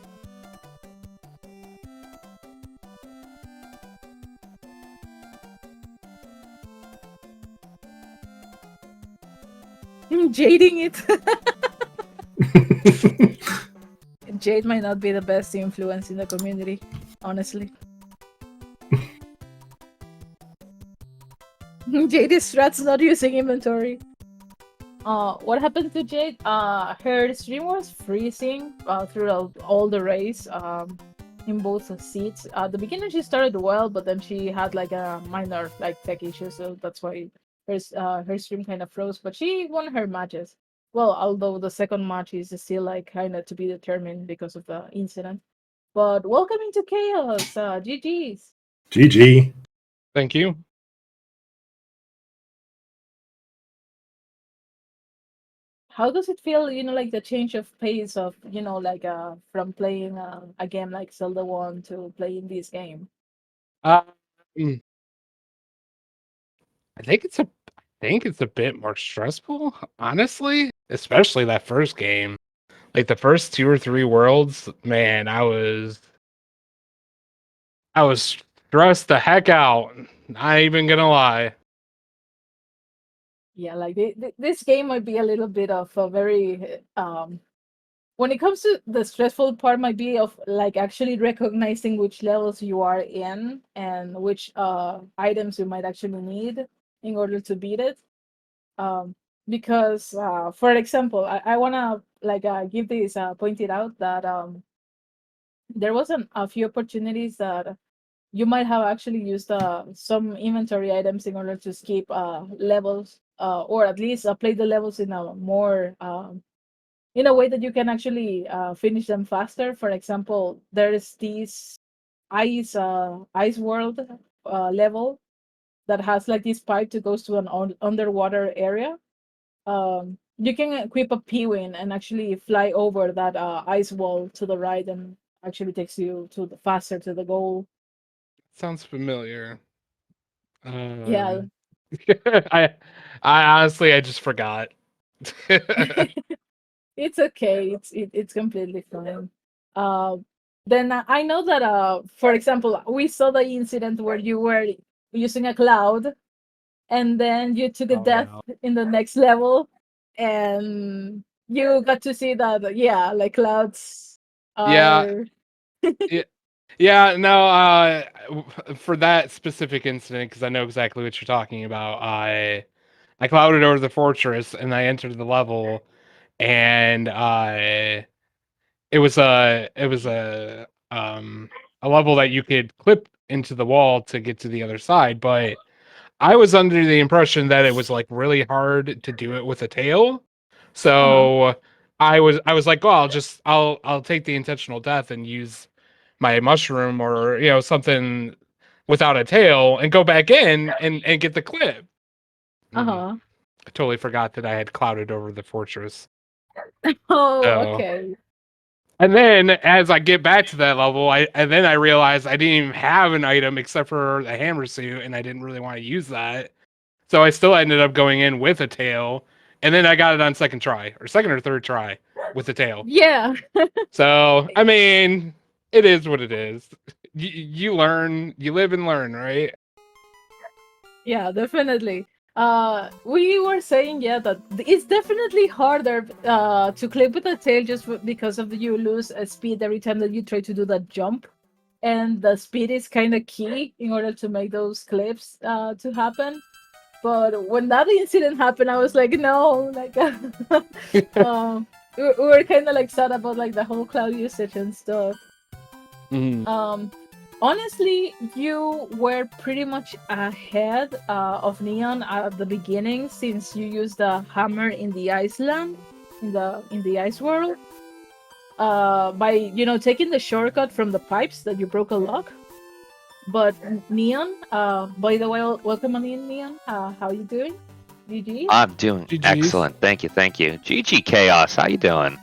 I'm jading it. Jade might not be the best influence in the community, honestly. Jade is strats not using inventory. What happened to Jade? Her stream was freezing throughout all the race in both seats. At the beginning she started well, but then she had like a minor tech issue, so that's why her stream kind of froze. But she won her matches. Well, although the second match is still kind of to be determined because of the incident. But welcome into Chaos. GG's. GG. Thank you. How does it feel, the change of pace of, from playing a game like Zelda 1 to playing this game? I think it's a bit more stressful, honestly, especially that first game. Like the first 2 or 3 worlds, man, I was stressed the heck out. Not even gonna lie. Yeah, this game might be a little bit of a very when it comes to the stressful part might be of actually recognizing which levels you are in and which items you might actually need in order to beat it. Because for example, I wanna give this pointed out that there wasn't a few opportunities that you might have actually used some inventory items in order to skip levels, or at least play the levels in a more in a way that you can actually finish them faster. For example, there is this ice world level that has this pipe that goes to an underwater area. You can equip a P-wing and actually fly over that ice wall to the right, and actually takes you faster to the goal. Sounds familiar. Yeah. I honestly I just forgot. It's okay. It's completely fine. Then I know that for example, we saw the incident where you were using a cloud, and then you took a death in the next level, and you got to see that clouds are. Yeah, no, for that specific incident, because I know exactly what you're talking about, I clouded over the fortress and I entered the level, and it was a level that you could clip into the wall to get to the other side, but I was under the impression that it was really hard to do it with a tail. So I was like, oh, I'll take the intentional death and use my mushroom or something without a tail and go back in and get the clip. I totally forgot that I had clouded over the fortress. Oh, So- okay. And then as I get back to that level, I realized I didn't even have an item except for the hammer suit, and I didn't really want to use that. So I still ended up going in with a tail, and then I got it on second or third try with the tail. Yeah. So I mean, it is what it is. You learn, you live and learn, right? Yeah, definitely. We were saying, yeah, that it's definitely harder to clip with the tail just because of you lose speed every time that you try to do that jump, and the speed is kind of key in order to make those clips to happen. But when that incident happened, I was like, no, like, we were kind of like sad about like the whole cloud usage and stuff. Mhm. Honestly, you were pretty much ahead of Neon at the beginning since you used the hammer in the Iceland, in the ice world. By taking the shortcut from the pipes that you broke a lock. But Neon, by the way, welcome on in, Neon. How you doing? GG. I'm doing GGs. excellent. Thank you. GG Chaos, how you doing?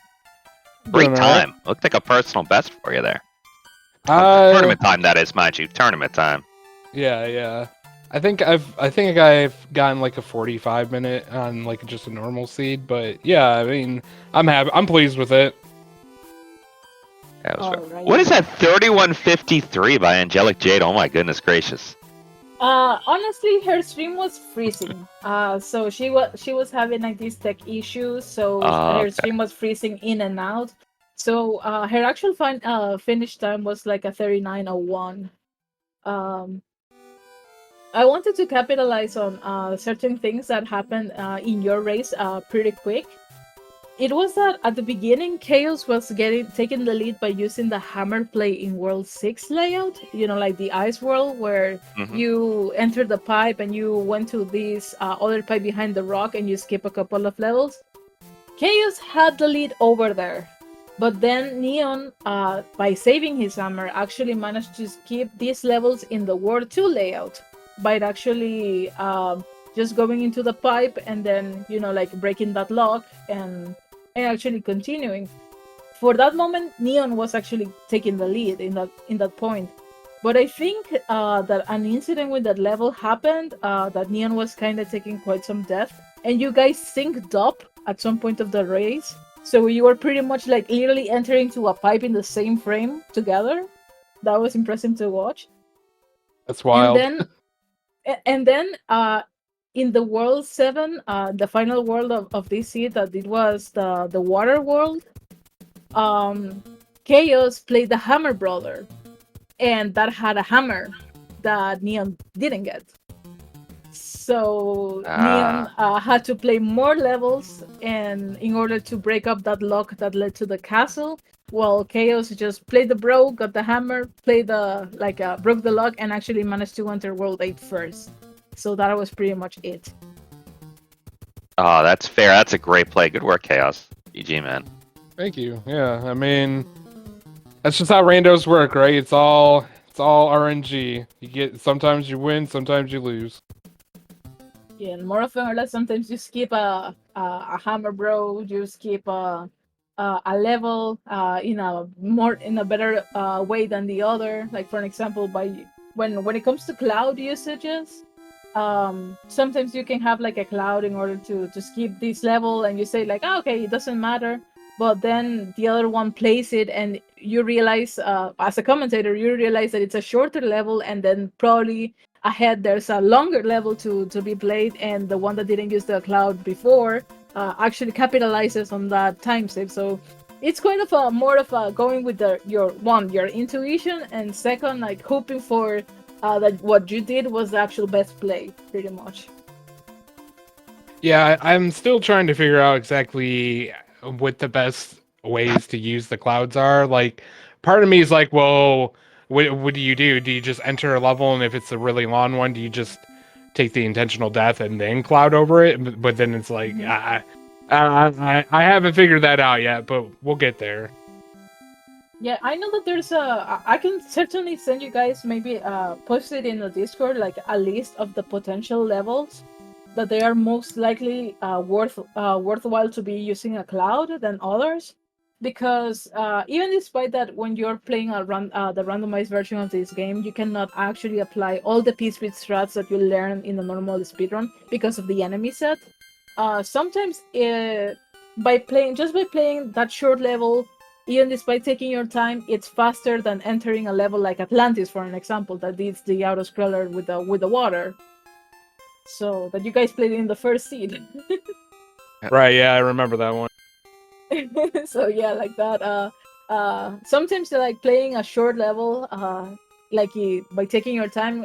Doing Great all right. time. Looked like a personal best for you there. Tournament. Tournament time, that is, mind you. Tournament time. Yeah. I think I've gotten like a 45-minute on like just a normal seed, but yeah, I mean, I'm happy. I'm pleased with it. That was right. Alright. What is that 3153 by AngelicJade? Oh my goodness gracious. Honestly, her stream was freezing. So she was having like these tech issues, so her Okay. stream was freezing in and out. So her actual finish time was like a 39:01. Um, I wanted to capitalize on certain things that happened in your race pretty quick. It was that at the beginning, Chaos was taking the lead by using the hammer play in World 6 layout. Like the ice world where Mhm. you enter the pipe and you went to this other pipe behind the rock and you skip a couple of levels. Chaos had the lead over there. But then Neon, by saving his hammer, actually managed to skip these levels in the World 2 layout by actually just going into the pipe and then, like breaking that lock and actually continuing. For that moment, Neon was actually taking the lead in that point. But I think that an incident with that level happened, that Neon was kind of taking quite some death, and you guys synced up at some point of the race. So you were pretty much like literally entering to a pipe in the same frame together. That was impressive to watch. That's wild. And then in the world 7, the final world of this seed, that it was the water world, Chaos played the hammer brother, and that had a hammer that Neon didn't get. So Neon had to play more levels and in order to break up that lock that led to the castle, while Chaos just played the bro, got the hammer, played broke the lock, and actually managed to enter World 8 first. So that was pretty much it. Oh, that's fair. That's a great play. Good work, Chaos. GG, man. Thank you. Yeah, I mean, that's just how randos work, right? It's all RNG. Sometimes you win, sometimes you lose. Yeah, and more often or less, sometimes you skip a hammer bro, you skip a level in a better way than the other. Like for an example, when it comes to cloud usages, sometimes you can have like a cloud in order to skip this level, and you say like, oh, okay, it doesn't matter. But then the other one plays it, and you realize, as a commentator, you realize that it's a shorter level, and then probably ahead there's a longer level to be played, and the one that didn't use the cloud before actually capitalizes on that time save. So it's kind of more of a going with your intuition, and second, like hoping for that what you did was the actual best play, pretty much. Yeah, I'm still trying to figure out exactly what the best ways to use the clouds are. Like, part of me is like, well, what do you do? Do you just enter a level, and if it's a really long one, do you just take the intentional death and then cloud over it? But then it's like, I haven't figured that out yet, but we'll get there. Yeah, I know that there's I can certainly send you guys maybe post it in the Discord, like a list of the potential levels. that they are most likely worthwhile to be using a cloud than others, because even despite that, when you're playing the randomized version of this game, you cannot actually apply all the P-speed strats that you learn in the normal speedrun because of the enemy set. Sometimes by playing that short level, even despite taking your time, it's faster than entering a level like Atlantis, for an example, that is the auto scroller with the water. So that you guys played in the first seed. Right, yeah, I remember that one. So yeah, like that. Sometimes like playing a short level, by taking your time,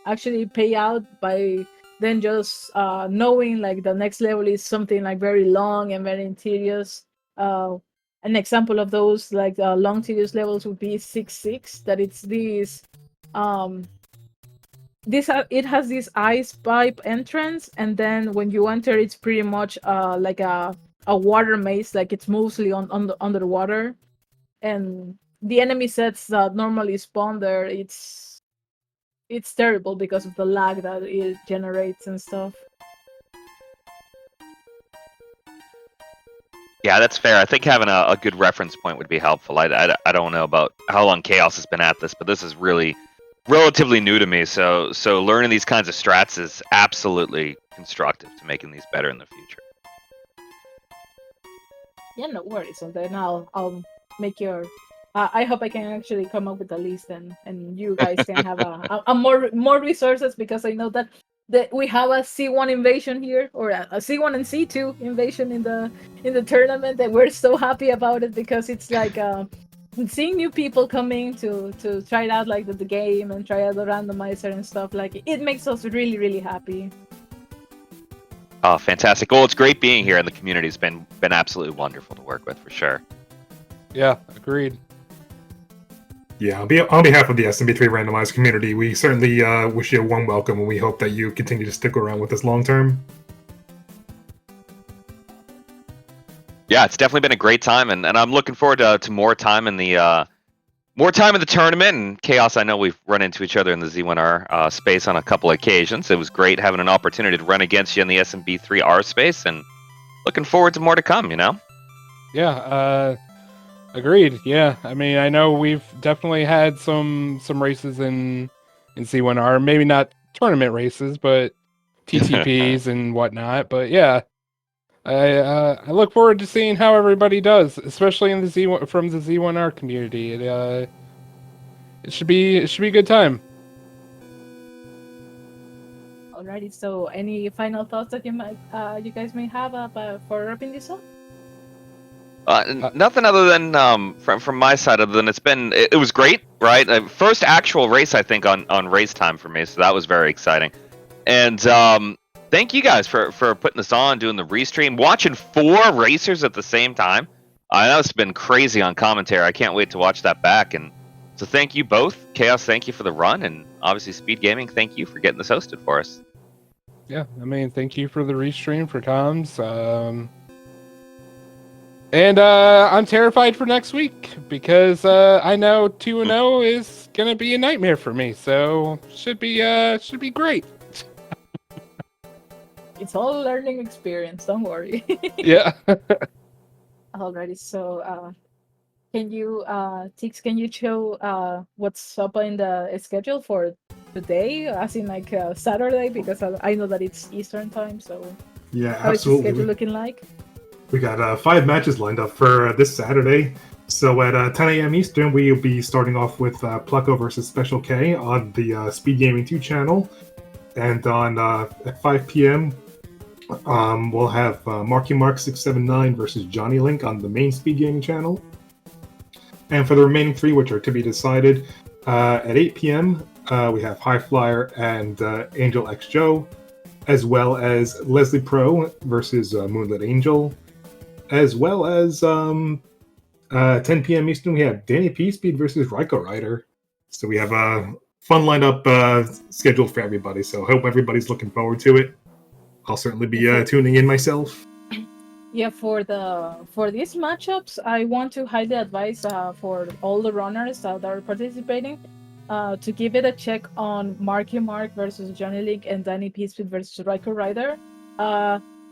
actually pay out by then just knowing like the next level is something like very long and very tedious. An example of those like long tedious levels would be 6-6. That it's these it has this ice pipe entrance, and then when you enter, it's pretty much like a water maze, like it's mostly under the water, and the enemy sets that normally spawn there, it's terrible because of the lag that it generates and stuff. Yeah, that's fair. I think having a good reference point would be helpful. I don't know about how long Chaos has been at this, but this is really relatively new to me. So learning these kinds of strats is absolutely constructive to making these better in the future. Yeah, no worries. And then I'll make your. I hope I can actually come up with a list, and you guys can have a more resources, because I know that we have a C1 invasion here, or a C1 and C2 invasion in the tournament, and we're so happy about it, because it's like seeing new people coming to try out like the game and try out the randomizer and stuff. Like, it makes us really, really happy. Oh, fantastic! Well, it's great being here, and the community's been absolutely wonderful to work with for sure. Yeah, agreed. Yeah, on behalf of the SMB3 Randomizer community, we certainly wish you a warm welcome, and we hope that you continue to stick around with us long term. Yeah, it's definitely been a great time, and I'm looking forward to more time in the tournament. And Chaos, I know we've run into each other in the Z1R space on a couple of occasions. It was great having an opportunity to run against you in the SMB3R space, and looking forward to more to come. Yeah, agreed. Yeah, I mean, I know we've definitely had some races in C1R, maybe not tournament races, but TTPs and whatnot. But yeah, I look forward to seeing how everybody does, especially in the Z1 from the Z1R community. It should be a good time. Alrighty, so any final thoughts that you guys may have for wrapping this up? Nothing other than from my side, other than it was great, right? First actual race, I think, on race time for me, so that was very exciting. And thank you guys for putting this on, doing the restream, watching 4 racers at the same time. I know it's been crazy on commentary. I can't wait to watch that back. And so thank you both. Chaos, thank you for the run, and obviously SpeedGaming, thank you for getting this hosted for us. Yeah, I mean, thank you for the restream for comms. And I'm terrified for next week, because I know 2-0 is gonna be a nightmare for me. So should be great. It's all a learning experience. Don't worry. Yeah. Alrighty, so Tix, can you show what's up in the schedule for today, as in like Saturday, because I know that it's Eastern time. So Yeah, how is the absolutely. schedule looking like? We got 5 matches lined up for this Saturday. So at 10 a.m. Eastern, we'll be starting off with Plucko versus Special K on the SpeedGaming 2 channel. And on at 5 p.m., we'll have Marky Mark 679 versus Johnny Link on the main SpeedGaming channel. And for the remaining 3, which are to be decided, at 8 p.m., we have High Flyer and AngelicJade, as well as Leslie Pro versus Moonlit Angel, as well as 10 p.m. Eastern, we have Danny P. Speed versus Ryko Rider. So we have a fun lineup scheduled for everybody. So I hope everybody's looking forward to it. I'll certainly be tuning in myself. Yeah, for these matchups, I want to highly advise for all the runners that are participating. to give it a check on Marky Mark versus Johnny Link and Danny Peacepeed versus Riker Ryder.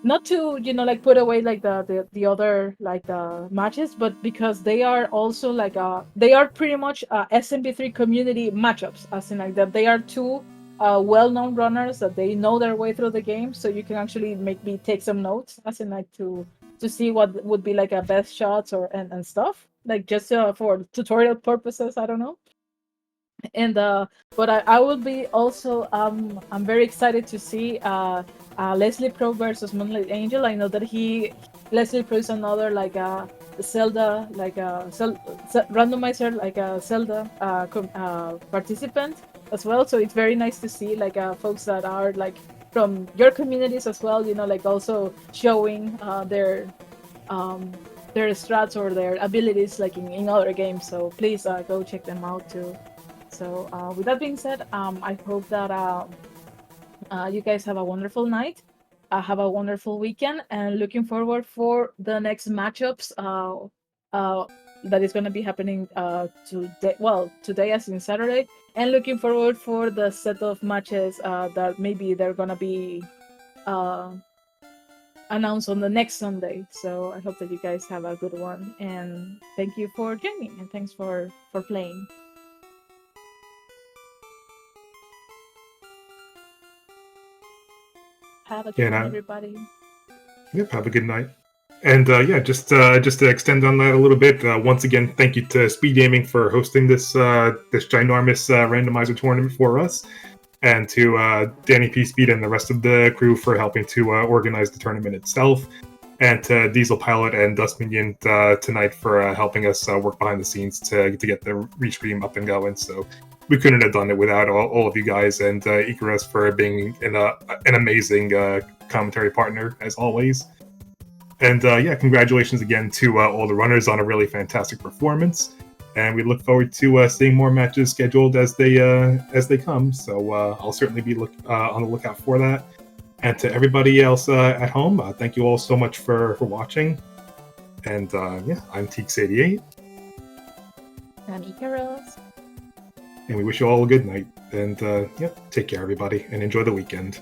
Not to like put away like the other like the matches, but because they are also like they are pretty much SMB3 community matchups, as in like that they are two well-known runners that they know their way through the game, so you can actually make me take some notes, as in like to see what would be like a best shots or and stuff, like just for tutorial purposes. I don't know. And but I will be also I'm very excited to see Leslie Pro versus Moonlight Angel. I know that Leslie Pro is another like Zelda like randomizer, like a Zelda participant as well. So it's very nice to see like folks that are like from your communities as well, like also showing their strats or their abilities like in other games. So please go check them out too. So with that being said, I hope that you guys have a wonderful night, have a wonderful weekend, and looking forward for the next matchups that is going to be happening today. Well, today as in Saturday, and looking forward for the set of matches that maybe they're going to be announced on the next Sunday. So I hope that you guys have a good one, and thank you for joining, and thanks for playing. Have a good night, everybody. Yep, have a good night. And just to extend on that a little bit, once again, thank you to SpeedGaming for hosting this ginormous randomizer tournament for us, and to Danny Peacepeed and the rest of the crew for helping to organize the tournament itself, and to Diesel Pilot and Dust Minion tonight for helping us work behind the scenes to get the restream up and going. So we couldn't have done it without all of you guys, and Icarus for being an amazing commentary partner as always. And congratulations again to all the runners on a really fantastic performance. And we look forward to seeing more matches scheduled as they come. So I'll certainly be on the lookout for that. And to everybody else at home, thank you all so much for watching. And I'm Cha0sFinale. I'm Icarus. And we wish you all a good night. And take care, everybody, and enjoy the weekend.